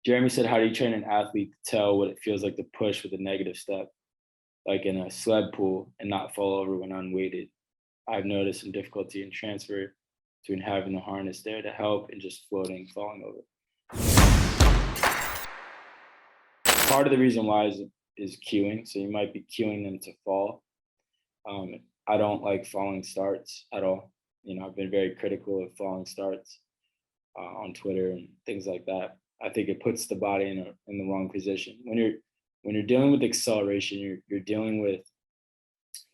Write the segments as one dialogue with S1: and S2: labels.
S1: Jeremy said, how do you train an athlete to tell what it feels like to push with a negative step, like in a sled pull, and not fall over when unweighted? I've noticed some difficulty in transfer between having the harness there to help and just floating, falling over. Part of the reason why is cueing. So you might be cueing them to fall. I don't like falling starts at all. I've been very critical of falling starts on Twitter and things like that. I think it puts the body in the wrong position. When you're dealing with acceleration, you're dealing with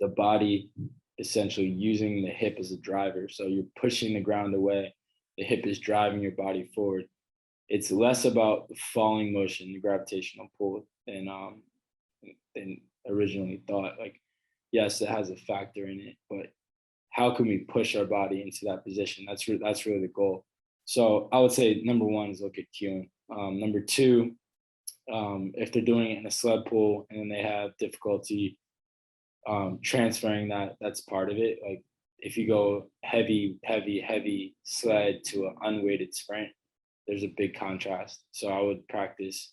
S1: the body essentially using the hip as a driver. So you're pushing the ground away. The hip is driving your body forward. It's less about the falling motion, the gravitational pull, than originally thought. Like, yes, it has a factor in it, but how can we push our body into that position? That's really the goal. So I would say number one is look at cueing. Number two, if they're doing it in a sled pull and then they have difficulty transferring that, that's part of it. Like if you go heavy sled to an unweighted sprint, there's a big contrast. So I would practice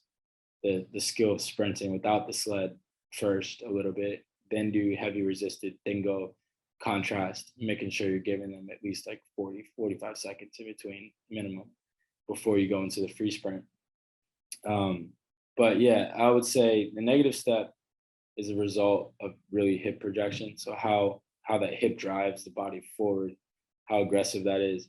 S1: the skill of sprinting without the sled first a little bit, then do heavy resisted, then go contrast, making sure you're giving them at least like 40, 45 seconds in between minimum before you go into the free sprint. But yeah, I would say the negative step is a result of really hip projection. So how that hip drives the body forward, how aggressive that is.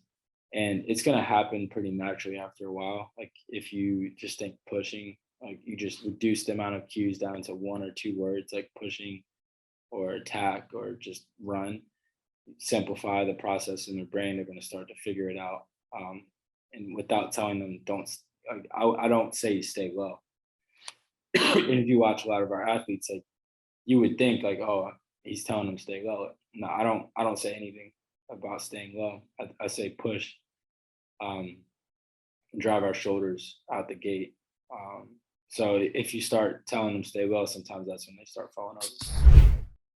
S1: And it's gonna happen pretty naturally after a while. Like if you just think pushing, like you just reduce the amount of cues down to one or two words, like pushing or attack or just run, simplify the process in their brain, they're gonna start to figure it out. And without telling them, I don't say you stay low. And if you watch a lot of our athletes, like you would think like, oh, he's telling them stay low. No, I don't say anything about staying low. I say push, um, drive our shoulders out the gate. So if you start telling them stay low, sometimes that's when they start falling over.